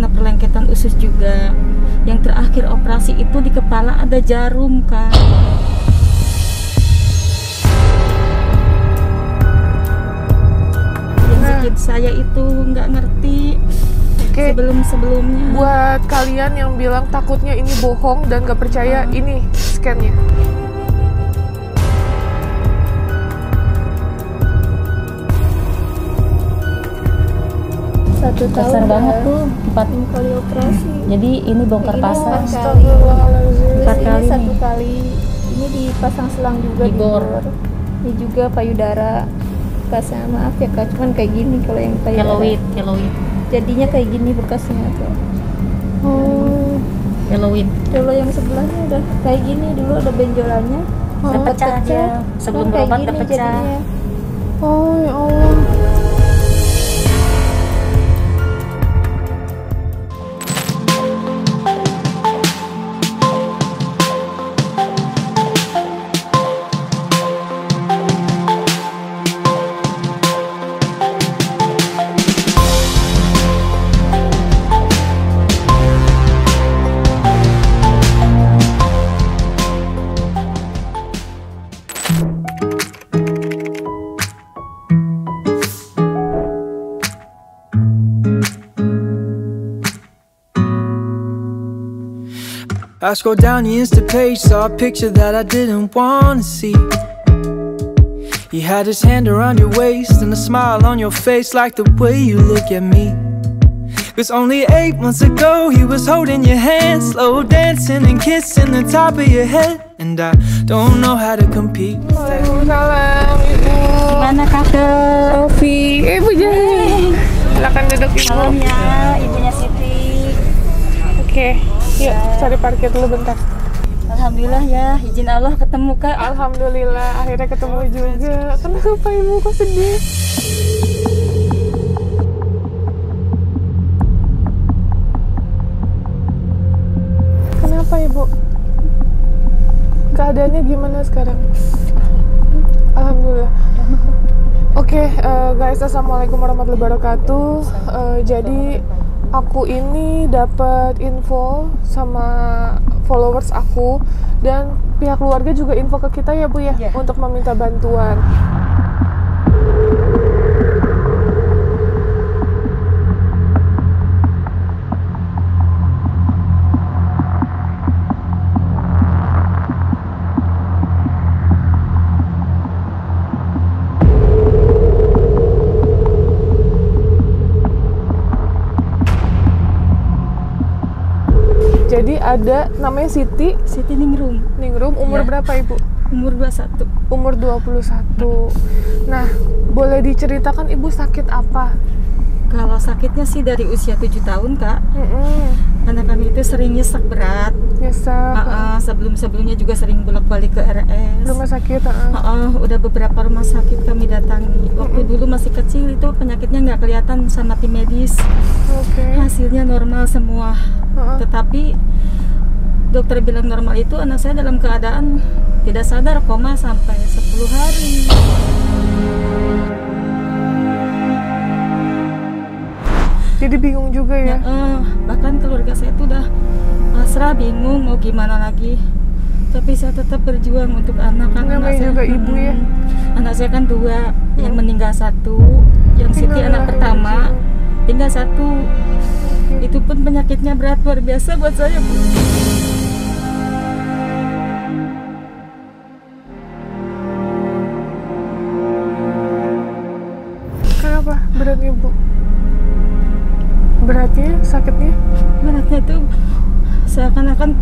kena perlengketan usus juga. Yang terakhir operasi itu di kepala ada jarum, Kak. Yang bikin saya itu nggak ngerti sebelum-sebelumnya. Buat kalian yang bilang takutnya ini bohong dan gak percaya, ini scan-nya. Satu tahun besar banget tuh, 4 kali operasi. Jadi ini bongkar pasang. Astagfirullahaladzim. 4 kali. Satu kali ini dipasang selang juga di bor. Ini juga payudara. Bekasnya maaf ya Kak, cuman kayak gini kalau yang payudara. Keloid. Jadinya kayak gini bekasnya tuh. Keloid. Kalau yang sebelahnya udah kayak gini, dulu ada benjolannya. Udah pecah dia. Sebelum berobat udah pecah. Jadinya. Oh ya Allah. I scrolled down the Insta page, saw a picture that I didn't want to see. He had his hand around your waist and a smile on your face, like the way you look at me. 'Cause only 8 months ago he was holding your hand, slow dancing and kissing the top of your head. And I don't know how to compete with that. Waalaikumsalam Ibu. Gimana Kakak? Sofi, Ibu jangan. Silakan duduk Ibu. Salam ya, ibunya Siti. Oke, yuk cari parkir dulu bentar. Alhamdulillah ya, izin Allah ketemu Kak. Alhamdulillah akhirnya ketemu juga. Kenapa Ibu kok sedih? Kenapa Ibu? Keadaannya gimana sekarang? Alhamdulillah. Oke, guys, assalamualaikum warahmatullahi wabarakatuh. Jadi aku ini dapat info sama followers aku dan pihak keluarga juga info ke kita ya Bu ya, untuk meminta bantuan. Jadi ada namanya Siti Ningrum. Umur berapa Ibu? Umur 21. Umur 21. Nah, boleh diceritakan Ibu sakit apa? Kalau sakitnya sih dari usia 7 tahun Kak. Karena kami itu sering nyesek berat. Nyesek. Sebelum-sebelumnya juga sering bolak-balik ke RS. Rumah sakit. Udah beberapa rumah sakit kami datangi. Waktu dulu masih kecil itu penyakitnya nggak kelihatan sama tim medis. Hasilnya normal semua. Tetapi dokter bilang normal itu anak saya dalam keadaan tidak sadar, koma sampai 10 hari. Jadi bingung juga ya? Bahkan keluarga saya itu udah pasrah, bingung mau gimana lagi. Tapi saya tetap berjuang untuk anak. Namanya juga ibu ya? Anak saya kan 2, yang meninggal 1, yang Siti anak pertama, tinggal 1. Itu pun penyakitnya berat luar biasa buat saya Bu. Kenapa beratnya Bu? Beratnya, sakitnya? Beratnya itu seakan-akan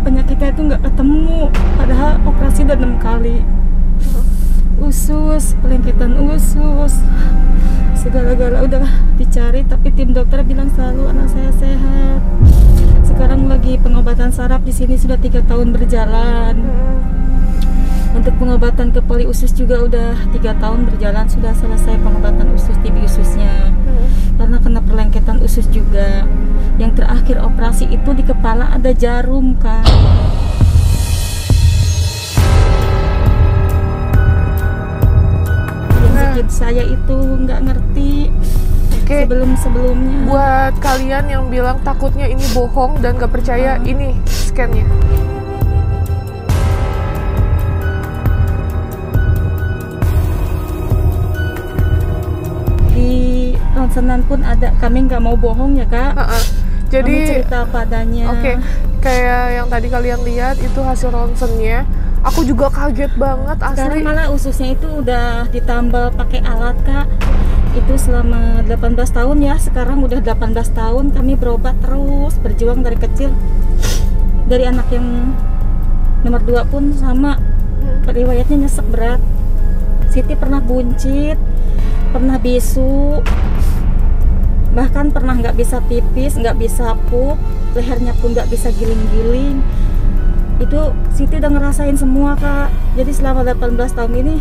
penyakitnya itu nggak ketemu, padahal operasi udah 6 kali. Usus, pelengketan usus, segala-gala udah dicari, tapi tim dokter bilang selalu anak saya sehat. Sekarang lagi pengobatan saraf di sini sudah 3 tahun berjalan. Untuk pengobatan ke poli usus juga udah 3 tahun berjalan, sudah selesai pengobatan usus, TB ususnya. Karena kena perlengketan usus juga. Yang terakhir operasi itu di kepala ada jarum Kak. Yang bikin saya itu nggak ngerti Oke. sebelumnya. Buat kalian yang bilang takutnya ini bohong dan gak percaya, ini scan-nya. Di ronsenan pun ada, kami nggak mau bohong ya kak. Jadi kami cerita apa adanya. Oke, kayak yang tadi kalian lihat itu hasil ronsennya. Aku juga kaget banget Sekarang asli. malah ususnya itu udah ditambal pakai alat kak. Itu selama 18 tahun ya. Sekarang udah 18 tahun kami berobat terus, berjuang dari kecil. Dari anak yang nomor 2 pun sama, riwayatnya nyesek berat. Siti pernah buncit, pernah bisu, bahkan pernah nggak bisa pipis, nggak bisa pup, lehernya pun nggak bisa giling-giling. Itu Siti udah ngerasain semua kak. Jadi selama 18 tahun ini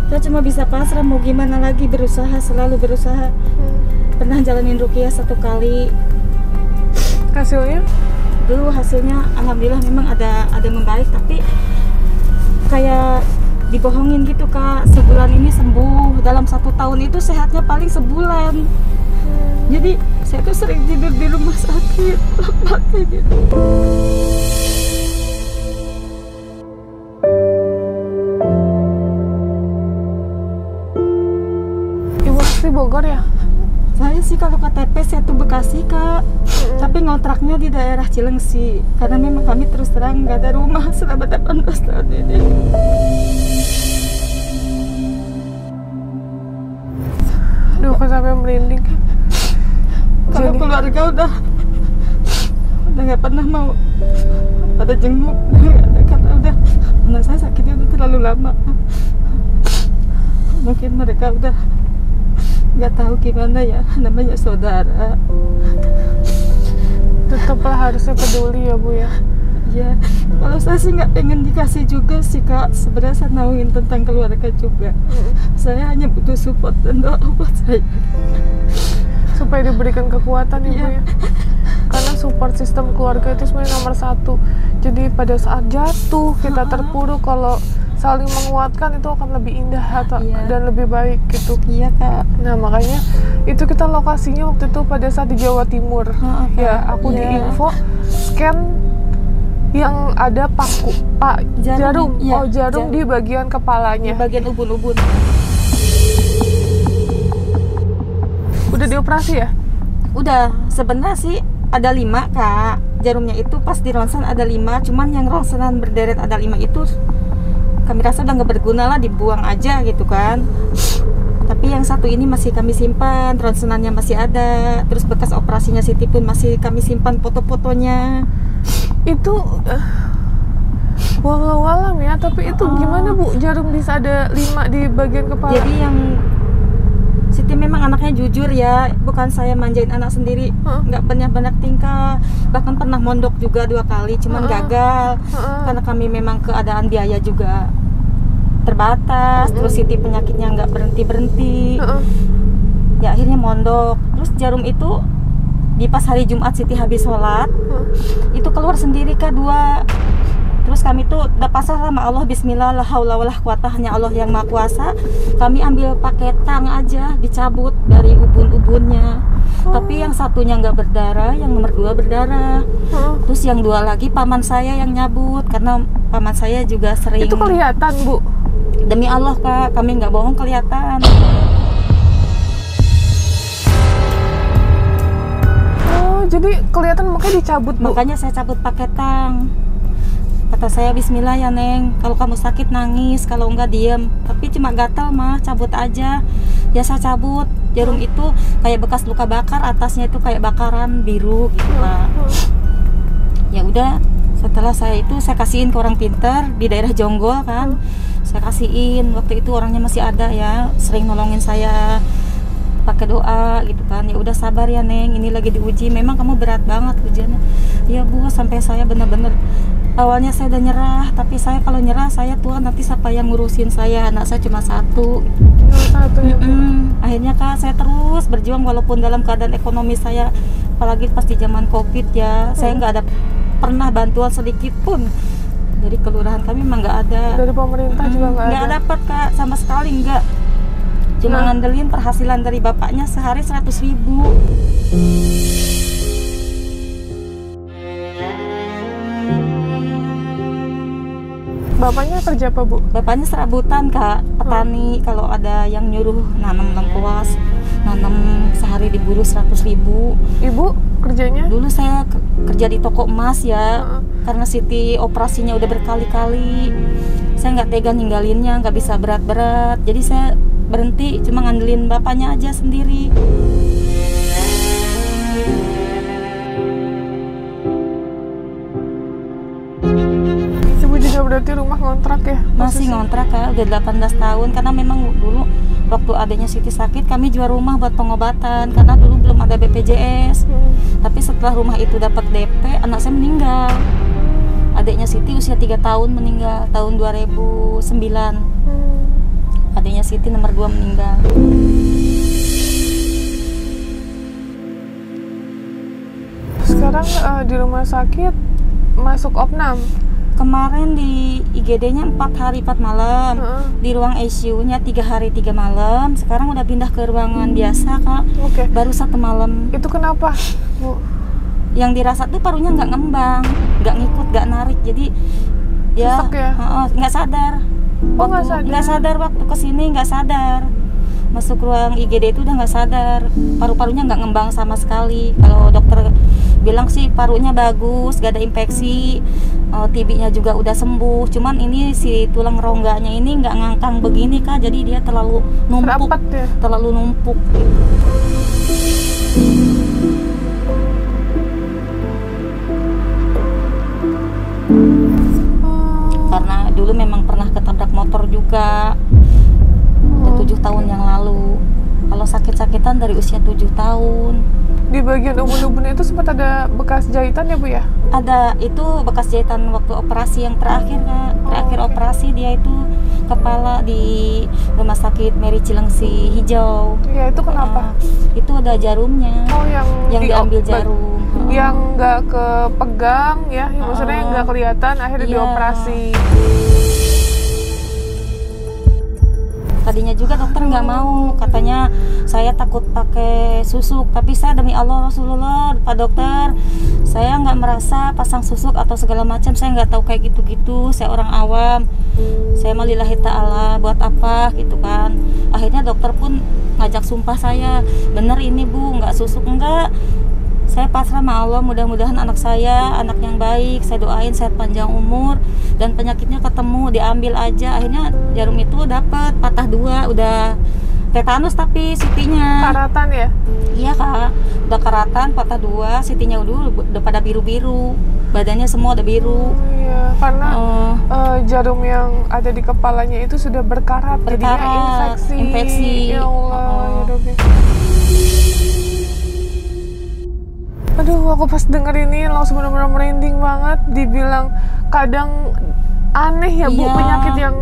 saya cuma bisa pasrah, mau gimana lagi, berusaha, selalu berusaha. Pernah jalanin ruqyah 1 kali. Hasilnya? Dulu hasilnya alhamdulillah memang ada membaik, tapi kayak dibohongin gitu kak. Sebulan ini sembuh, dalam 1 tahun itu sehatnya paling sebulan. Jadi saya tuh sering tidur di rumah sakit kayak gitu. Ibu asli Bogor ya? Saya sih kalau KTP saya tuh Bekasi kak, tapi ngontraknya di daerah Cilengsi. Karena memang kami terus terang nggak ada rumah selama 18 tahun ini. Duh, aku sampai merinding. Kalau keluarga udah nggak pernah mau pada jenguk, karena udah anak saya sakitnya udah terlalu lama. Mungkin mereka udah nggak tahu gimana ya, namanya saudara. Tetaplah harusnya peduli ya Bu ya. Ya, kalau saya sih nggak pengen dikasih juga sih kak. Sebenarnya saya nauin tentang keluarga juga. Saya hanya butuh support dan doa buat saya. Supaya diberikan kekuatan ya Bu ya. Karena support sistem keluarga itu sebenarnya nomor 1. Jadi pada saat jatuh kita terpuruk, kalau saling menguatkan itu akan lebih indah dan lebih baik gitu. Iya kak. Nah makanya itu kita lokasinya waktu itu pada saat di Jawa Timur. Ya aku di info scan yang ada jarum. Iya, Jarum di bagian kepalanya. Di bagian ubun-ubun. Udah dioperasi ya? Udah, sebenarnya sih ada 5 kak. Jarumnya itu pas di ronsen ada 5, cuman yang ronsenan berderet ada 5 itu kami rasa udah nggak berguna lah, dibuang aja gitu kan. Tapi yang 1 ini masih kami simpan, ronsenannya masih ada, terus bekas operasinya Siti pun masih kami simpan foto-fotonya. Itu walau alam ya, tapi itu gimana Bu, jarum bisa ada 5 di bagian kepala? Jadi yang Siti memang anaknya jujur ya, bukan saya manjain anak sendiri, nggak banyak tingkah. Bahkan pernah mondok juga 2 kali, cuman gagal karena kami memang keadaan biaya juga terbatas. Terus Siti penyakitnya nggak berhenti. Ya akhirnya mondok. Terus jarum itu di pas hari Jumat Siti habis sholat, itu keluar sendiri kak 2. Terus kami tuh udah pasrah sama Allah, bismillah, la haula wala quwata, hanya Allah yang maha kuasa. Kami ambil pakai tang aja, dicabut dari ubun-ubunnya. Tapi yang 1-nya nggak berdarah, yang nomor 2 berdarah. Terus yang 2 lagi paman saya yang nyabut, karena paman saya juga sering. Itu kelihatan Bu? Demi Allah kak, kami nggak bohong, kelihatan. Oh jadi kelihatan, makanya dicabut Bu? Makanya saya cabut pakai tang. Kata saya, bismillah ya Neng, kalau kamu sakit nangis, kalau enggak diem. Tapi cuma gatal mah, cabut aja. Ya saya cabut. Jarum itu kayak bekas luka bakar, atasnya itu kayak bakaran biru gitu Pak. Ya udah, setelah saya kasihin ke orang pintar di daerah Jonggol kan. Saya kasihin, waktu itu orangnya masih ada ya, sering nolongin saya pakai doa gitu kan. Ya udah sabar ya Neng, ini lagi diuji, memang kamu berat banget ujiannya. Ya Bu, sampai saya bener-bener awalnya saya udah nyerah, tapi saya kalau nyerah, saya Tuhan nanti siapa yang ngurusin saya, anak saya cuma 1. Ya, Akhirnya kak saya terus berjuang walaupun dalam keadaan ekonomi saya, apalagi pas di zaman Covid ya, saya nggak ada pernah bantuan sedikit pun dari kelurahan kami, memang nggak ada. Dari pemerintah juga nggak ada? Nggak dapat kak, sama sekali nggak. Cuma ngandelin penghasilan dari bapaknya sehari 100.000. Bapaknya kerja apa, Bu? Bapaknya serabutan, Kak, petani. Kalau ada yang nyuruh nanam lengkuas, nanam sehari diburu 100.000. Ibu kerjanya? Dulu saya kerja di toko emas ya, karena Siti operasinya udah berkali-kali. Saya nggak tega ninggalinnya, nggak bisa berat-berat. Jadi saya berhenti, cuma ngandelin bapaknya aja sendiri. Ibu juga berarti rumah ngontrak ya? Masih ngontrak, Kak, udah 18 tahun. Karena memang dulu waktu adanya Siti sakit, kami jual rumah buat pengobatan. Karena dulu belum ada BPJS. Tapi setelah rumah itu dapat DP, anak saya meninggal. Adiknya Siti usia 3 tahun meninggal tahun 2009. Adiknya Siti nomor 2 meninggal. Sekarang di rumah sakit masuk opnam. Kemarin di IGD-nya 4 hari 4 malam, di ruang ICU-nya 3 hari 3 malam. Sekarang udah pindah ke ruangan biasa, Kak. Oke. Baru 1 malam. Itu kenapa, Bu? Yang dirasa tuh parunya nggak ngembang, nggak ngikut, nggak narik. Jadi ya, Sesek ya? nggak sadar. Oh, nggak sadar. Nggak sadar waktu kesini, nggak sadar. Masuk ruang IGD itu udah nggak sadar. Paru-parunya nggak ngembang sama sekali. Kalau dokter bilang sih parunya bagus, gak ada infeksi, TB-nya juga udah sembuh. Cuman ini si tulang rongganya ini nggak ngangkang begini, Kak. Jadi dia terlalu numpuk, Rapat ya? terlalu numpuk gitu. Karena dulu memang pernah ketabrak motor juga. Udah 7 tahun yang lalu. Kalau sakit-sakitan dari usia 7 tahun. Di bagian ubun-ubun itu sempat ada bekas jahitan ya, Bu ya? Ada, itu bekas jahitan waktu operasi yang terakhir, Kak. Terakhir operasi dia itu kepala di Rumah Sakit Mary Cilengsi Hijau. Ya, itu kenapa? Itu ada jarumnya. Oh, yang diambil jarum. Yang nggak kepegang ya, maksudnya yang nggak kelihatan, akhirnya Iya. dioperasi. Tadinya juga dokter nggak mau, katanya saya takut pakai susuk. Tapi saya demi Allah Rasulullah, Pak Dokter, saya nggak merasa pasang susuk atau segala macam. Saya nggak tahu kayak gitu-gitu. Saya orang awam. Saya mah lillahi ta'ala, buat apa gitu kan. Akhirnya dokter pun ngajak sumpah saya, bener ini Bu, nggak susuk enggak. Saya pasrah sama Allah, mudah-mudahan anak saya anak yang baik. Saya doain sehat panjang umur dan penyakitnya ketemu, diambil aja. Akhirnya jarum itu dapat patah 2, udah tetanus tapi Sitinya. Karatan ya? Iya, Kak, udah karatan, patah 2, Sitinya udah pada biru-biru, badannya semua udah biru. Iya, karena jarum yang ada di kepalanya itu sudah berkarat, jadinya infeksi. Ya Allah, ya Rabbi. Aduh, aku pas denger ini langsung benar-benar merinding banget. Dibilang kadang aneh ya, Bu, Iya. penyakit yang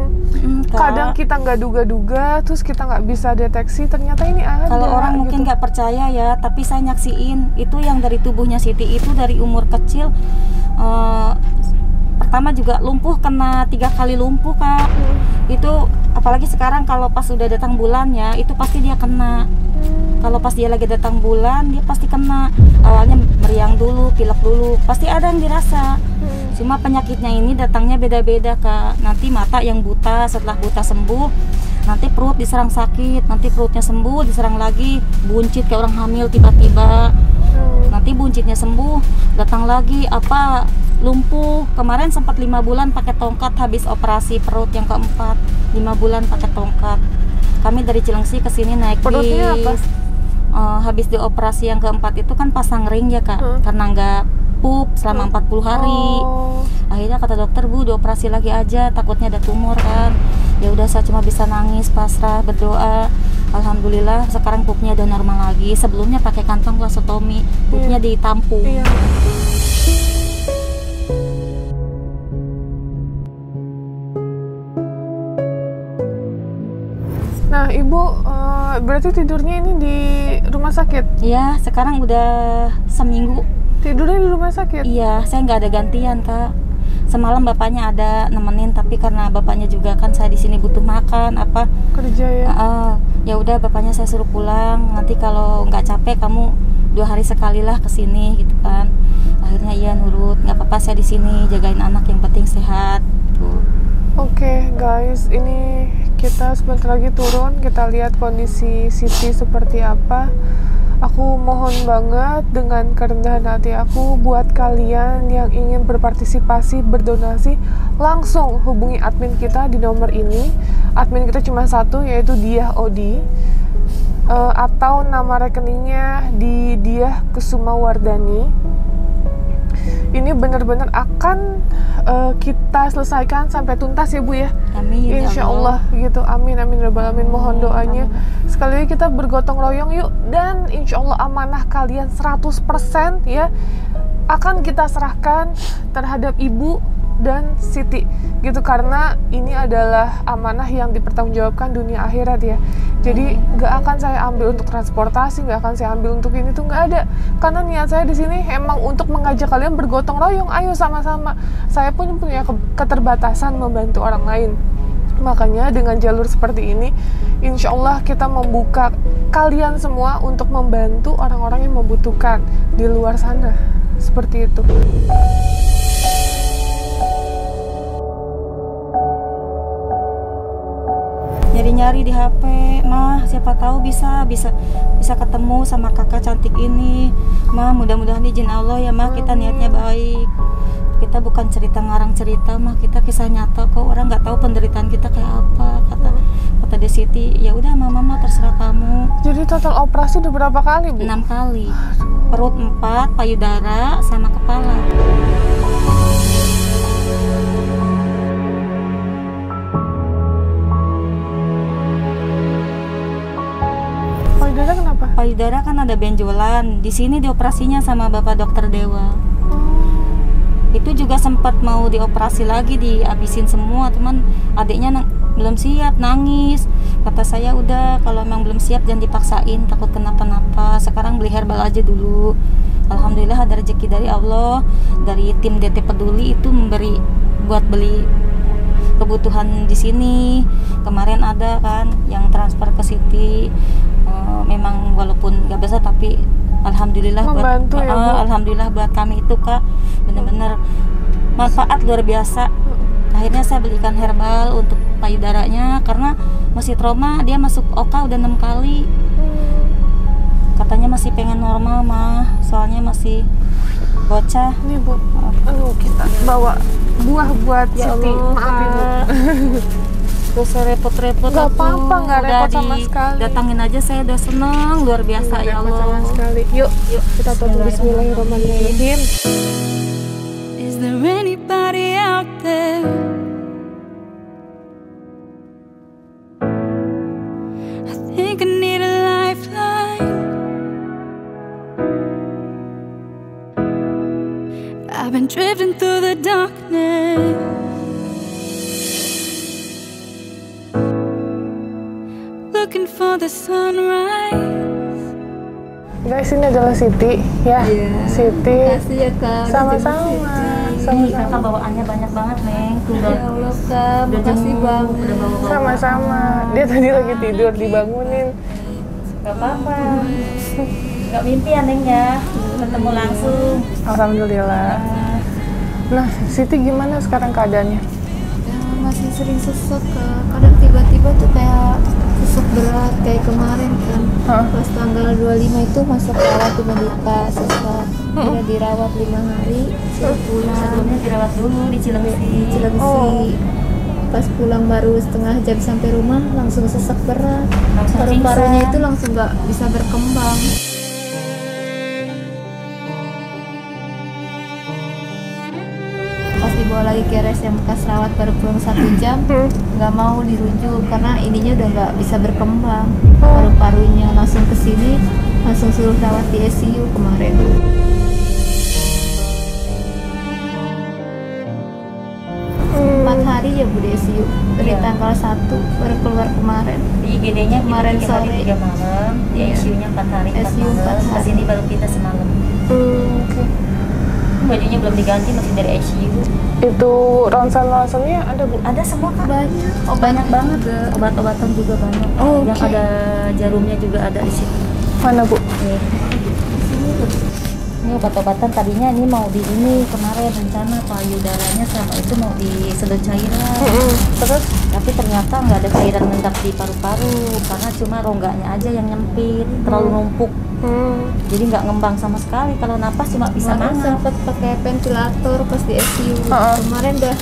Kak. kadang kita nggak duga-duga, terus kita nggak bisa deteksi, ternyata ini ada. Kalau orang mungkin gitu. nggak percaya ya, tapi saya nyaksiin itu yang dari tubuhnya Siti itu dari umur kecil. Pertama juga lumpuh, kena 3 kali lumpuh, Kak. Itu apalagi sekarang kalau pas udah datang bulannya itu pasti dia kena. Kalau pas dia lagi datang bulan dia pasti kena. Awalnya meriang dulu, pilek dulu, pasti ada yang dirasa. Cuma penyakitnya ini datangnya beda-beda, Kak. Nanti mata yang buta, setelah buta sembuh, nanti perut diserang sakit, nanti perutnya sembuh, diserang lagi, buncit kayak orang hamil tiba-tiba. Nanti buncitnya sembuh, datang lagi apa lumpuh. Kemarin sempat 5 bulan pakai tongkat habis operasi perut yang keempat. 5 bulan pakai tongkat. Kami dari Cilengsi ke sini naik Perutnya bis. Habis dioperasi yang keempat itu kan pasang ring ya, Kak. Karena nggak pup selama 40 hari. Akhirnya kata dokter, Bu, dioperasi lagi aja, takutnya ada tumor kan. Ya udah, saya cuma bisa nangis, pasrah, berdoa. Alhamdulillah sekarang pupnya udah normal lagi. Sebelumnya pakai kantong vasektomi, pupnya ditampung. Iya. Nah, Ibu berarti tidurnya ini di rumah sakit? Iya, sekarang udah seminggu. Tidurnya di rumah sakit? Iya, saya nggak ada gantian, Kak. Semalam bapaknya ada nemenin, tapi karena bapaknya juga kan saya di sini butuh makan apa Kerja ya? ya udah bapaknya saya suruh pulang, nanti kalau nggak capek kamu 2 hari sekali lah kesini gitu kan. Akhirnya iya nurut, nggak apa-apa saya di sini jagain anak, yang penting sehat gitu. Oke, guys, ini kita sebentar lagi turun, kita lihat kondisi Siti seperti apa. Aku mohon banget dengan kerendahan hati aku, buat kalian yang ingin berpartisipasi, berdonasi, langsung hubungi admin kita di nomor ini. Admin kita cuma satu, yaitu Diah Odi, atau nama rekeningnya di Diah Kusuma Wardani. Ini benar-benar akan kita selesaikan sampai tuntas ya Bu ya. Amin. Insya Allah gitu. Amin amin rabbal alamin. Mohon doanya. Sekali lagi kita bergotong royong yuk, dan insya Allah amanah kalian 100% ya akan kita serahkan terhadap Ibu dan Siti gitu, karena ini adalah amanah yang dipertanggungjawabkan dunia akhirat ya. Jadi nggak akan saya ambil untuk transportasi, nggak akan saya ambil untuk ini tuh, nggak ada, karena niat saya di sini emang untuk mengajak kalian bergotong royong. Ayo sama-sama, saya pun punya keterbatasan membantu orang lain. Makanya dengan jalur seperti ini, insya Allah kita membuka kalian semua untuk membantu orang-orang yang membutuhkan di luar sana. Seperti itu. Nyari-nyari di HP, mah siapa tahu bisa ketemu sama kakak cantik ini. Mah mudah-mudahan izin Allah ya mah, kita niatnya baik. Kita bukan cerita ngarang cerita, mah kita kisah nyata kok. Orang nggak tahu penderitaan kita kayak apa. Kata De Siti, ya udah mama terserah kamu. Jadi total operasi udah berapa kali Bu? 6 kali. Perut 4, payudara sama kepala. Payudara kenapa? Payudara kan ada benjolan. Di sini dioperasinya sama Bapak Dokter Dewa. Itu juga sempat mau dioperasi lagi, dihabisin semua, teman adiknya belum siap, nangis. Kata saya udah, kalau memang belum siap jangan dipaksain, takut kenapa-napa. Sekarang beli herbal aja dulu. Alhamdulillah ada rezeki dari Allah, dari tim DT Peduli itu memberi buat beli kebutuhan di sini. Kemarin ada kan yang transfer ke Siti. Memang walaupun nggak besar tapi alhamdulillah membantu buat ya, Bu? Alhamdulillah buat kami itu Kak, bener-bener manfaat luar biasa. Akhirnya saya belikan herbal untuk payudaranya karena masih trauma, dia masuk OK udah 6 kali. Katanya masih pengen normal mah, soalnya masih bocah. Nih Bu, kita bawa buah buat Ya Siti. Allah, Maaf Ibu. Terus repot-repot. Gak apa-apa, nggak repot sama sekali. Datangin aja saya udah seneng luar biasa. Ya Repot Allah. sama sekali. Yuk kita tutup bismillahirrahmanirrahim. Is there anybody out there? I think I need a lifeline. I've been drifting through the darkness, looking for the sunrise. Guys, ini adalah Siti ya. Siti. Makasih ya Kak. Sama-sama. Ih, kakak bawaannya banyak banget, Neng. Ya Allah Kak, makasih banget. Sama-sama. Dia tadi lagi tidur, dibangunin. Gak apa-apa. Gak mimpi ya, Neng ya. Ketemu langsung. Alhamdulillah. Nah, Siti gimana sekarang keadaannya? Ya, masih sering sesek Kak. Kadang tiba-tiba tuh kayak sesek berat kayak kemarin kan. Pas tanggal 25 itu masuk rawat di Medika, sesek. Udah dirawat 5 hari, suruh pulang. Sebelumnya dirawat dulu di Cilengsi. Pas pulang baru setengah jam sampai rumah langsung sesek berat. Langsung Paru-parunya pingsan. itu langsung nggak bisa berkembang. Pas dibawa lagi ke RS yang bekas rawat baru pulang 1 jam, nggak mau dirujuk karena ininya udah nggak bisa berkembang. Paru-parunya langsung ke sini, langsung suruh rawat di ICU kemarin. Empat hari ya Bu di ICU, dari tanggal 1 baru keluar kemarin. Di IGD-nya Kemarin kita 3 hari sore. 3 malam, di ICU-nya 4 hari 4 ICU 4 malam. hari. Kesini baru kita semalam. Oke. Bajunya lampunya belum diganti, masih dari ICU. Itu ronsen-ronsennya ada Bu? Ada semua Kak. Banyak. Banyak banget. juga. Obat-obatan juga banyak. Oh, Yang oke. ada jarumnya juga ada di situ. Mana Bu? Ini obat-obatan tadinya ini mau di ini kemarin rencana payudaranya sama itu mau disedot cairan. Terus? Tapi ternyata nggak ada cairan mengendap di paru-paru karena cuma rongganya aja yang nyempit, terlalu numpuk. Jadi nggak ngembang sama sekali. Kalau napas cuma bisa Kemarin mangap. sempat pakai ventilator pas di ICU. Kemarin udah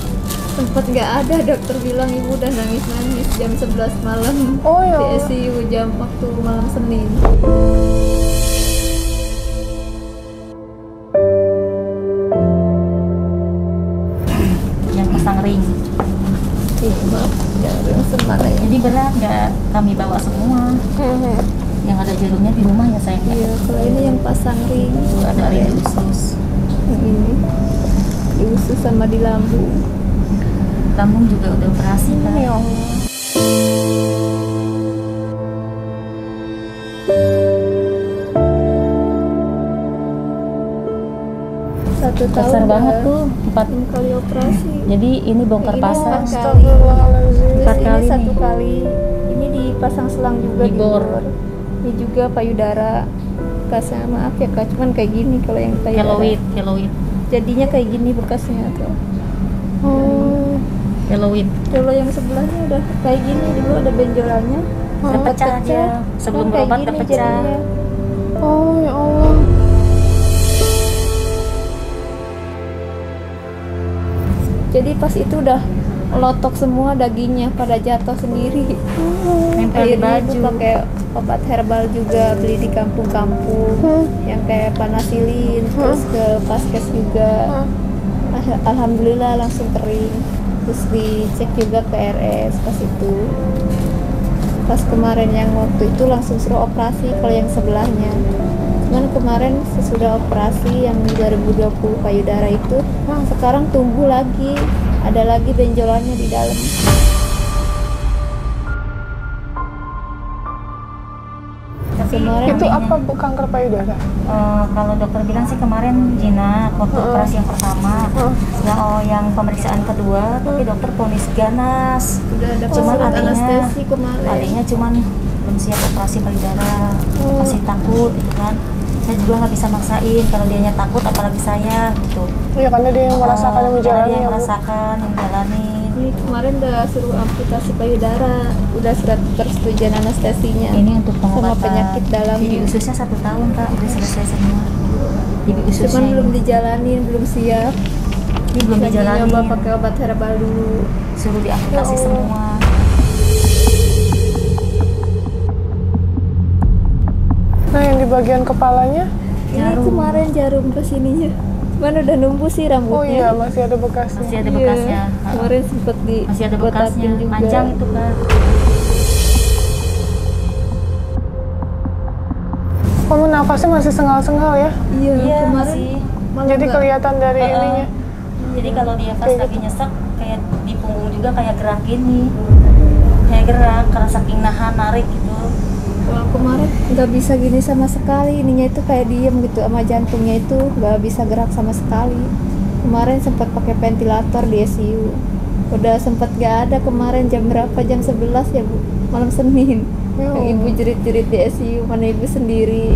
sempat nggak ada, dokter bilang ibu udah nangis-nangis jam 11 malam Oh ya di Allah. ICU jam waktu malam Senin. Yang pasang ring. Maaf, yang semana ya. Jadi berat nggak kami bawa semua. Yang ada jarumnya di rumah ya sayang. Iya, kalau ini yang pasang ring. Itu ada ring khusus. Yang ini di usus sama di lambung. Lambung juga udah operasi kan. Ya Allah. Satu Besar tahun banget udah tuh, 4. 6 kali operasi. Jadi ini bongkar Ini pasang. empat. Astagfirullahaladzim. Terus 4 ini kali satu nih. kali. Ini dipasang selang juga di Dibor. bor. Ini juga payudara. Bekasnya maaf ya Kak, cuman kayak gini kalau yang payudara. Keloid. Jadinya kayak gini bekasnya tuh. Keloid. Kalau yang sebelahnya udah kayak gini, dulu ada benjolannya. Udah Sempat pecah dia. Sebelum Kan kayak berobat udah gini pecah. jadinya. Oh ya Allah. Jadi pas itu udah lotok semua dagingnya pada jatuh sendiri. Nempel di Akhirnya baju. itu pakai obat herbal juga beli di kampung-kampung yang kayak panasilin, terus ke paskes juga. Alhamdulillah langsung kering. Terus dicek juga ke RS pas itu. Pas kemarin yang waktu itu langsung suruh operasi kalau yang sebelahnya. Cuman kemarin sesudah operasi yang 2020 payudara itu sekarang tumbuh lagi, ada lagi benjolannya di dalam. Kemarin Itu apa Bu, kanker payudara? Kalau dokter bilang sih kemarin jinak waktu operasi yang pertama. Yang pemeriksaan kedua, tapi dokter vonis ganas. udah ada Cuman surat adiknya- anestesi kemarin. Adiknya cuman belum siap operasi payudara, masih takut gitu kan. Saya juga nggak bisa maksain kalau dianya takut, apalagi saya gitu. Iya, karena dia yang merasakan yang Karena menjalani dia yang ya Bu. merasakan, yang jalanin. Ini kemarin udah suruh amputasi payudara, udah surat persetujuan anestesinya. Ini untuk sama pengobatan penyakit dalam. Bibi ususnya 1 tahun Kak, udah selesai semua. Bibi ususnya Cuman ini. belum dijalanin, belum siap. Ini belum Lagi dijalanin. nyoba pakai obat herbal dulu. Suruh diamputasi Ya Allah. semua. Nah, yang di bagian kepalanya? Ini kemarin jarum ke sininya. Cuman udah numbuh sih rambutnya. Oh iya, masih ada bekasnya. Masih ada Iya, bekasnya. Kemarin sempet di Masih ada bekasnya. botakin juga. Panjang itu Kak. Kamu nafasnya masih sengal-sengal ya? Iya, Iya, kemarin masih. malah Jadi nggak- kelihatan dari Heeh. ininya. Jadi kalau dia pas Kayak lagi nyesek kayak di punggung juga kayak gerak gini. Kayak gerak karena saking nahan narik gitu. Kalau kemarin nggak bisa gini sama sekali, ininya itu kayak diem gitu, sama jantungnya itu nggak bisa gerak sama sekali. Kemarin sempat pakai ventilator di ICU. Udah sempat nggak ada kemarin jam berapa? Jam 11 ya Bu, malam Senin. Ya Yang ibu jerit-jerit di ICU, mana ibu sendiri.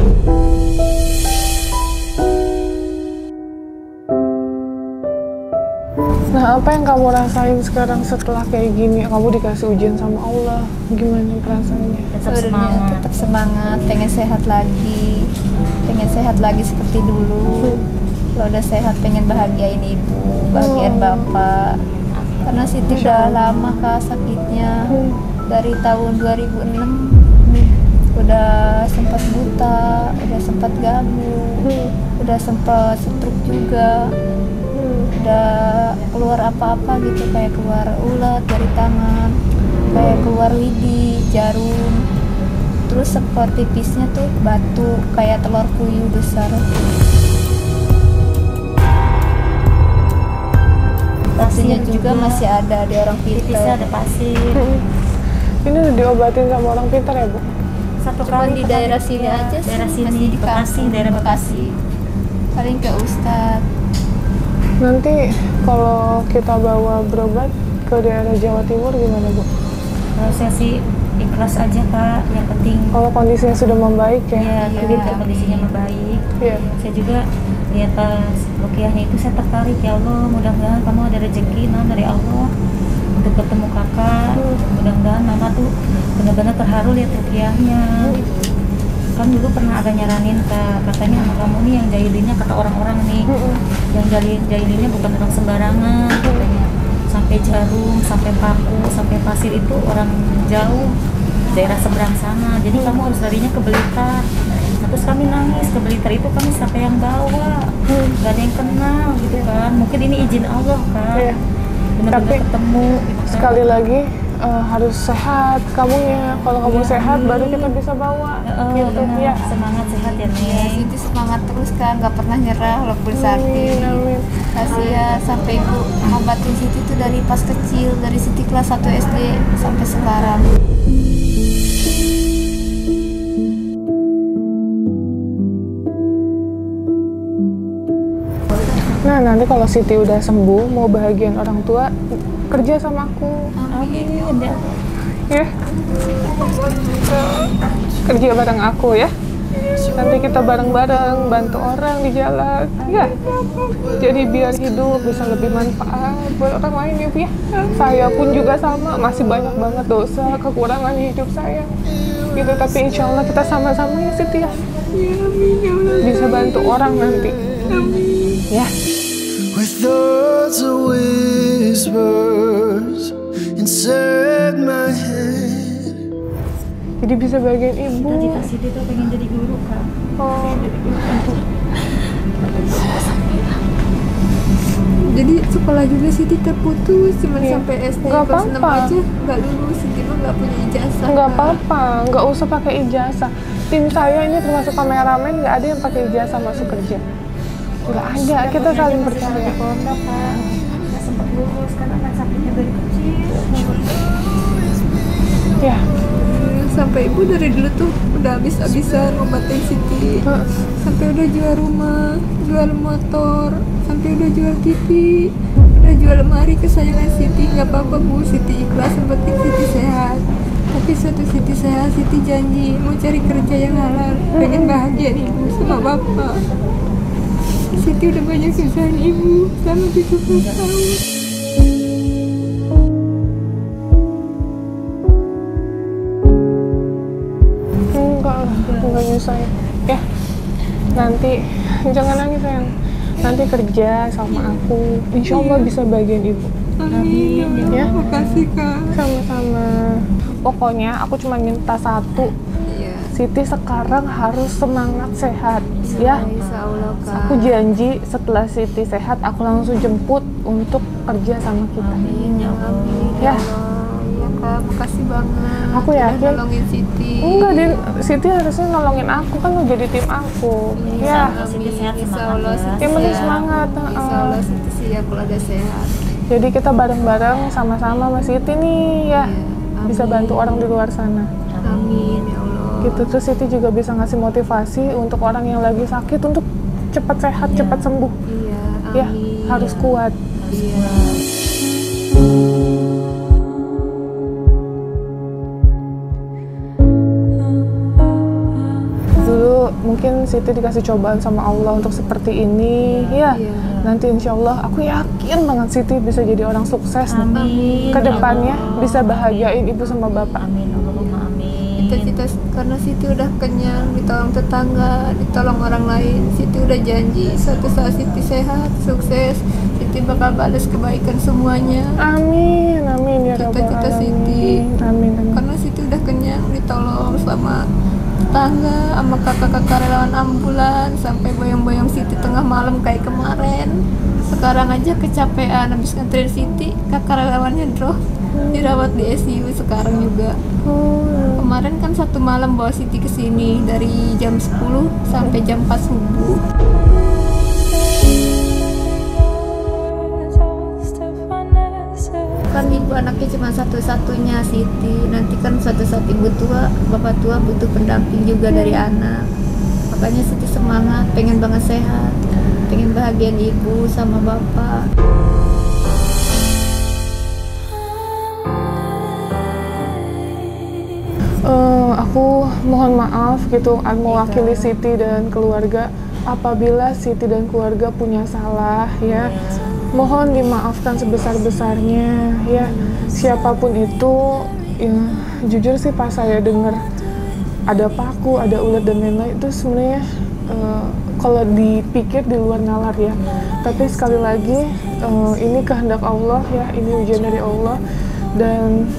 Nah, apa yang kamu rasain sekarang setelah kayak gini? Kamu dikasih ujian sama Allah. Gimana perasaannya? Tetap Sebenarnya semangat. tetap semangat, pengen sehat lagi seperti dulu. Kalau udah sehat pengen bahagiain ibu, bahagiain bapak. Karena Siti udah lama Kak sakitnya, dari tahun 2006 udah sempat buta, udah sempat gabung, udah sempat stroke juga, udah keluar apa-apa gitu, kayak keluar ulat dari tangan, kayak keluar lidi, jarum, terus seperti tipisnya tuh batu kayak telur puyuh besar. Pastinya juga masih ada di orang Tipisnya pintar. ada pasir. Ini udah diobatin sama orang pintar ya Bu? Satu Cuman kali di pernah daerah sini ya, aja sih, daerah sini masih di Bekasi, kampung daerah Bekasi. Paling ke Ustadz. Nanti kalau kita bawa berobat ke daerah Jawa Timur gimana Bu? Kalau saya sih ikhlas aja Kak, yang penting Kalau kondisinya sudah membaik ya? ya gitu kondisinya membaik. Iya. Saya juga lihat pas rukiahnya itu saya tertarik, ya Allah mudah-mudahan kamu ada rezeki dari Allah untuk ketemu kakak. Mudah-mudahan mama tuh benar-benar terharu lihat rukiahnya. Kan dulu pernah ada nyaranin Kak, katanya anak kamu nih yang jahilinnya, kata orang-orang nih, yang jahilinnya bukan orang sembarangan katanya. Sampai Jarum, sampai Paku, sampai Pasir itu orang jauh, daerah seberang sana. Jadi kamu harus larinya ke Blitar. Nah, terus kami nangis, ke Blitar itu kami siapa yang bawa, gak ada yang kenal gitu kan. Mungkin ini izin Allah Kak. Iya. Benar-benar Tapi ketemu gitu kan. Sekali lagi harus sehat kamunya. Kalau kamu sehat baru kita bisa bawa. Gitu Benar. ya. Semangat sehat ya Ya, nih. Siti semangat terus kan, nggak pernah nyerah walaupun sakit. Amin. Kasih ya, sampai ibu ngobatin Siti tuh dari pas kecil, dari Siti kelas 1 SD sampai sekarang. Nah nanti kalau Siti udah sembuh mau bahagian orang tua, kerja sama aku. Amin ya. Ya. Kerja bareng aku ya. Nanti kita bareng-bareng bantu orang di jalan. Ya. Jadi biar hidup bisa lebih manfaat buat orang lain ya Bu ya. Saya pun juga sama, masih banyak banget dosa, kekurangan di hidup saya. Gitu, tapi insya Allah kita sama-sama ya Siti ya. Bisa bantu orang nanti. Ya. With thoughts of whispers inside my head. Jadi bisa bagian ibu. Cita-cita dia tuh pengen jadi guru Kak. Oh. Jadi sekolah juga Siti terputus, cuma Iya. sampai SD Nggak kelas 6 apa-apa. aja nggak lulus. Siti mah nggak punya ijazah. Nggak Kak. apa-apa, nggak usah pakai ijazah. Tim saya ini termasuk kameramen, nggak ada yang pakai ijazah masuk kerja. Nggak ada, kita saling percaya. Pondok Kak. Nggak sempat lulus karena kan sakitnya dari kecil. Ya, Sampai ibu dari dulu tuh udah habis-habisan ngobatin Siti. Sampai udah jual rumah, jual motor, sampai udah jual TV, udah jual lemari kesayangan Siti. Nggak apa-apa Bu, Siti ikhlas, yang penting Siti sehat. Tapi suatu Siti sehat, Siti janji mau cari kerja yang halal, pengen bahagia ibu sama bapak. Siti udah banyak susahin ibu selama 17 tahun. enggak nyusahin. Ya, nanti jangan nangis sayang. Nanti kerja sama aku, insya Allah bisa bagian ibu. Amin. Ya. Makasih Kak. Sama-sama. Pokoknya aku cuma minta satu, Iya. Siti sekarang harus semangat sehat, ya. Insya Allah Kak. Aku janji setelah Siti sehat, aku langsung jemput untuk kerja sama kita. Amin ya Allah. Ya. Iya Kak, makasih banget. Aku Udah yakin. nolongin Siti. Enggak, Siti harusnya nolongin aku, kan mau jadi tim aku. Ya, Siti sehat, Insya Allah semangat ya. Siti yang penting siap. semangat. Insya Allah Siti siap kalau udah sehat. Jadi kita bareng-bareng sama-sama Mas Siti nih ya. Iya, Bisa amin. bantu orang di luar sana. Amin ya Allah. Gitu, terus Siti juga bisa ngasih motivasi untuk orang yang lagi sakit untuk cepat sehat, cepat sembuh. Iya, Ya, amin. harus kuat. Iya. Dulu mungkin Siti dikasih cobaan sama Allah untuk seperti ini, ya. Iya. Nanti insya Allah aku yakin banget Siti bisa jadi orang sukses nih. Amin. Kedepannya Ya Allah. bisa bahagiain ibu sama bapak. Amin, Allahumma amin. Cita-cita karena Siti udah kenyang, ditolong tetangga, ditolong orang lain. Siti udah janji suatu saat Siti sehat, sukses, Siti bakal balas kebaikan semuanya. Amin, amin ya Rabbal Cita-cita Siti. Alamin. Amin, amin. Karena Siti udah kenyang, ditolong sama tetangga, sama kakak-kakak relawan ambulan, sampai boyong-boyong Siti tengah malam kayak kemarin. Sekarang aja kecapean habis nganterin Siti, kakak relawannya drop, dirawat di ICU sekarang juga. Kemarin kan satu malam bawa Siti ke sini dari jam 10 sampai jam 4 subuh. Kan ibu anaknya cuma satu-satunya Siti. Nanti kan suatu saat ibu tua, bapak tua butuh pendamping juga dari anak. Makanya Siti semangat, pengen banget sehat. pengen bahagian ibu sama bapak. Aku mohon maaf gitu mewakili Siti dan keluarga apabila Siti dan keluarga punya salah ya. Mohon dimaafkan sebesar-besarnya ya. Siapapun itu ya, jujur sih pas saya dengar ada paku, ada ulat dan lain-lain itu sebenarnya kalau dipikir di luar nalar ya. Tapi sekali lagi ini kehendak Allah ya, ini ujian dari Allah. Dan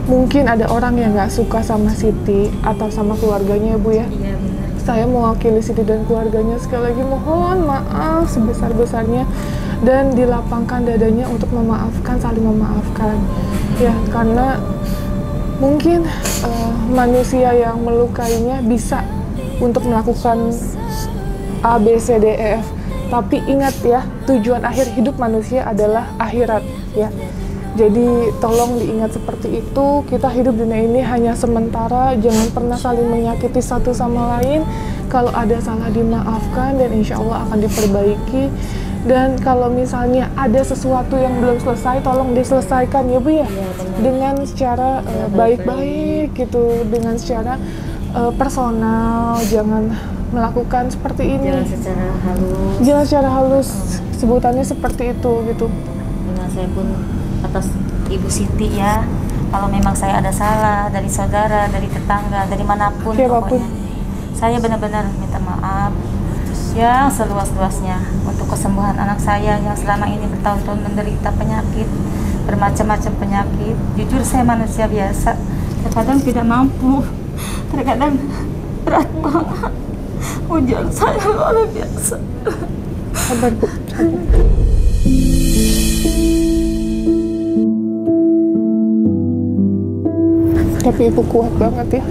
mungkin ada orang yang nggak suka sama Siti atau sama keluarganya Bu ya. Iya benar. Saya mewakili Siti dan keluarganya sekali lagi mohon maaf sebesar-besarnya dan dilapangkan dadanya untuk memaafkan, saling memaafkan ya, karena mungkin manusia yang melukainya bisa untuk melakukan A, B, C, D, E, F, tapi ingat ya, tujuan akhir hidup manusia adalah akhirat ya. Jadi tolong diingat seperti itu, kita hidup dunia ini hanya sementara, jangan pernah saling menyakiti satu sama lain. Kalau ada salah dimaafkan dan insya Allah akan diperbaiki. Dan kalau misalnya ada sesuatu yang belum selesai, tolong diselesaikan ya Bu ya, dengan secara baik-baik gitu, dengan secara personal, jangan melakukan seperti ini. Jangan secara halus. Jangan secara halus, sebutannya seperti itu gitu. Dengan saya pun atas Ibu Siti ya, kalau memang saya ada salah dari saudara, dari tetangga, dari manapun Siapapun. pokoknya, saya benar-benar minta maaf ya seluas-luasnya untuk kesembuhan anak saya yang selama ini bertahun-tahun menderita penyakit, bermacam-macam penyakit. Jujur saya manusia biasa, terkadang tidak mampu, terkadang berat banget. Ujian saya luar biasa. Sabar Bu, sabar. Tapi Ibu kuat banget ya.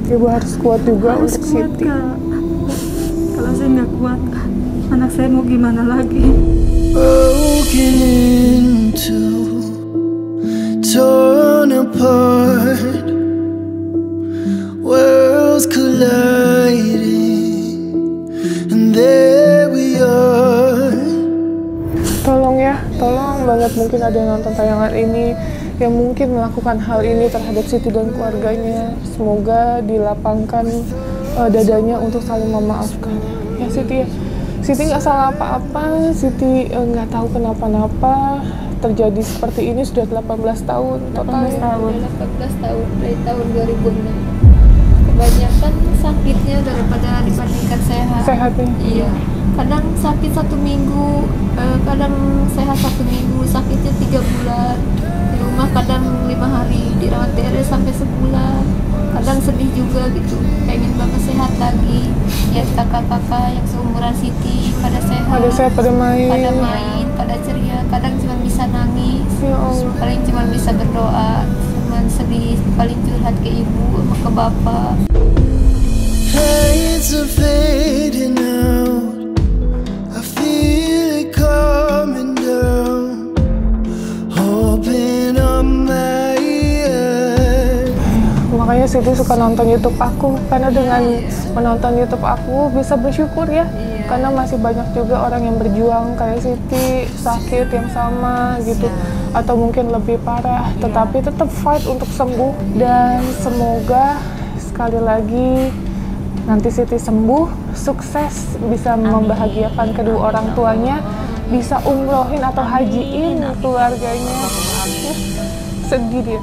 Ibu harus kuat juga Harus untuk kuat, Siti. Kak. Kalau saya nggak kuat, anak saya mau gimana lagi? Broken into, torn apart, worlds colliding, and there we are. Tolong ya, tolong banget, mungkin ada yang nonton tayangan ini yang mungkin melakukan hal ini terhadap Siti dan keluarganya. Semoga dilapangkan dadanya untuk saling memaafkan ya Siti ya. Siti nggak salah apa-apa, Siti nggak tahu kenapa-napa. Terjadi seperti ini sudah 18 tahun total. 18 tahun. 18 tahun dari tahun 2006. Kebanyakan sakitnya daripada dibandingkan sehat. Sehatnya. Iya. Kadang sakit 1 minggu, kadang sehat 1 minggu, sakitnya 3 bulan. Di rumah kadang 5 hari, dirawat beres sampai sebulan. Kadang sedih juga gitu, pengen banget sehat lagi. Lihat kakak-kakak yang seumuran Siti pada sehat. Pada sehat, pada main. Pada ceria. Kadang cuma bisa nangis. Ya Allah. Paling cuma bisa berdoa, cuma sedih, paling curhat ke ibu sama ke bapak. Lights are fading out, I feel it coming down, open up my eyes. Makanya Siti suka nonton YouTube aku, karena dengan menonton YouTube aku bisa bersyukur ya. Karena masih banyak juga orang yang berjuang kayak Siti, sakit yang sama gitu, atau mungkin lebih parah, tetapi tetap fight untuk sembuh. Dan semoga sekali lagi nanti Siti sembuh, sukses, bisa membahagiakan kedua orang tuanya, bisa umrohin atau hajiin keluarganya. Ya, sedih dia.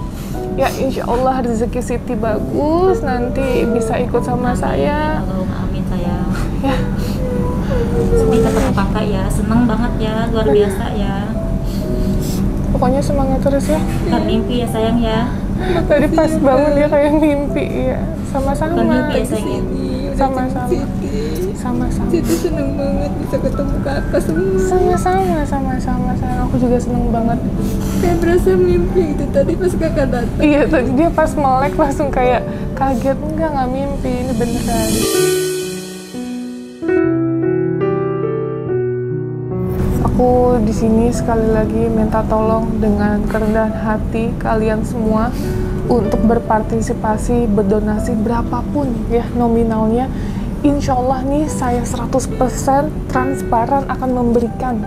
Ya insya Allah rezeki Siti bagus, nanti bisa ikut sama saya. Allahumma amin sayang. Ya, Sedih ketemu kakak ya, seneng banget ya, luar biasa ya. pokoknya semangat terus ya. Bukan mimpi ya sayang ya. Tadi pas bangun dia kayak mimpi ya. Sama-sama. Bukan mimpi ya sayang. Sama-sama. Sama-sama. Siti seneng banget bisa ketemu kakak semua. Sama-sama. Aku juga seneng banget. Kayak berasa mimpi gitu tadi pas kakak datang. Iya, tadi dia pas melek langsung kayak kaget. Nggak mimpi, ini beneran. Aku di sini sekali lagi minta tolong dengan kerendahan hati kalian semua untuk berpartisipasi, berdonasi berapapun ya nominalnya insya Allah nih saya 100% transparan akan memberikan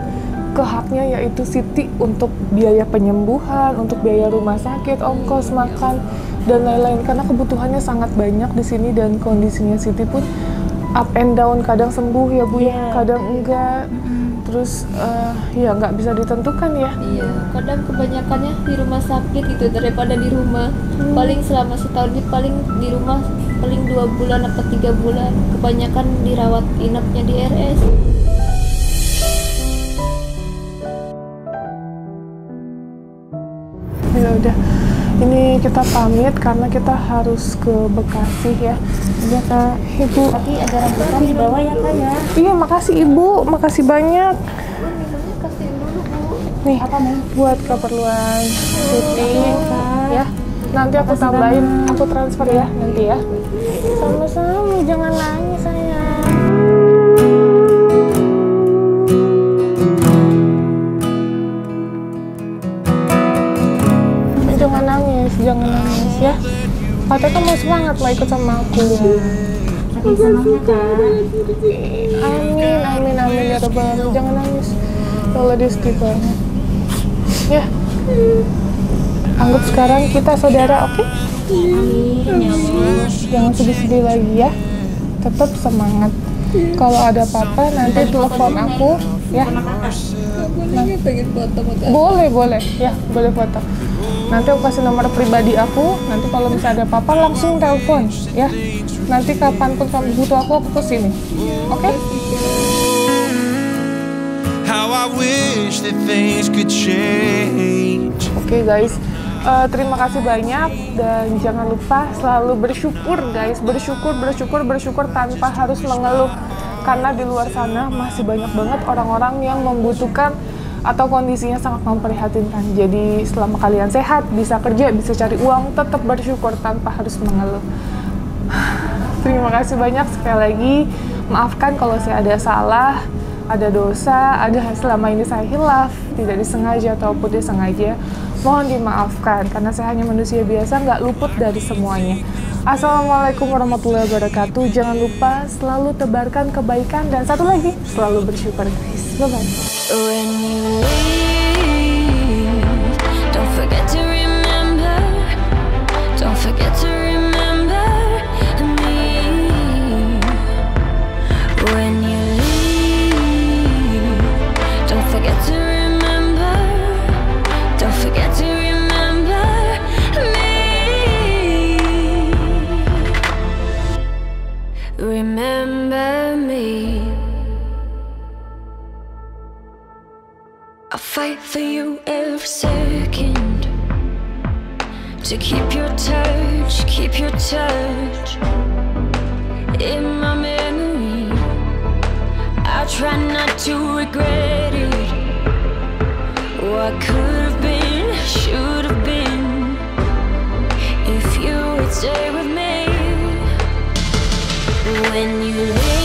ke haknya, yaitu Siti untuk biaya penyembuhan, untuk biaya rumah sakit, ongkos makan dan lain-lain, karena kebutuhannya sangat banyak di sini dan kondisinya Siti pun up and down, kadang sembuh ya Bu ya, kadang enggak. Terus ya nggak bisa ditentukan ya. Iya, kadang kebanyakannya di rumah sakit gitu daripada di rumah. Paling selama setahun ini paling di rumah paling 2 bulan atau 3 bulan. Kebanyakan dirawat inapnya di RS. Ya udah, ini kita pamit karena kita harus ke Bekasi ya. Iya Kak, Ibu. Tapi ada rambutan di bawah ya Kak ya. Iya, makasih Ibu, makasih banyak. Minumnya kasihin dulu Bu. Nih, buat keperluan Siti ya. Nanti aku tambahin, aku transfer ya nanti ya. Sama-sama, jangan nangis sayang. Jangan nangis ya. Katanya kamu semangat lah ikut sama aku. Amin ya Rabbal Alamin. Jangan nangis. Kalau dia sedih banget. Ya. Anggap sekarang kita saudara, oke? Amin ya Allah. Jangan sedih-sedih lagi ya. Tetap semangat. Kalau ada apa-apa nanti telepon aku ya. Pengen foto sama Kak. Boleh ya, boleh foto. Nanti aku kasih nomor pribadi aku. Nanti kalau misalnya ada apa-apa langsung telepon ya. Nanti kapanpun kamu butuh aku kesini. Oke? Oke guys, terima kasih banyak dan jangan lupa selalu bersyukur guys. Bersyukur tanpa harus mengeluh. Karena di luar sana masih banyak banget orang-orang yang membutuhkan atau kondisinya sangat memprihatinkan. Jadi selama kalian sehat, bisa kerja, bisa cari uang, tetap bersyukur tanpa harus mengeluh. Terima kasih banyak sekali lagi. Maafkan kalau saya ada salah, ada dosa, ada selama ini saya hilaf, tidak disengaja ataupun disengaja. Mohon dimaafkan karena saya hanya manusia biasa, nggak luput dari semuanya. Assalamualaikum warahmatullahi wabarakatuh. Jangan lupa selalu tebarkan kebaikan dan satu lagi, selalu bersyukur guys. Bye-bye. When you leave, don't forget to remember, don't forget to remember me. When you leave, don't forget to remember, don't forget to remember me. Remember me. I'll fight for you every second, to keep your touch in my memory. I try not to regret it. What could have been, should have been, if you would stay with me. When you leave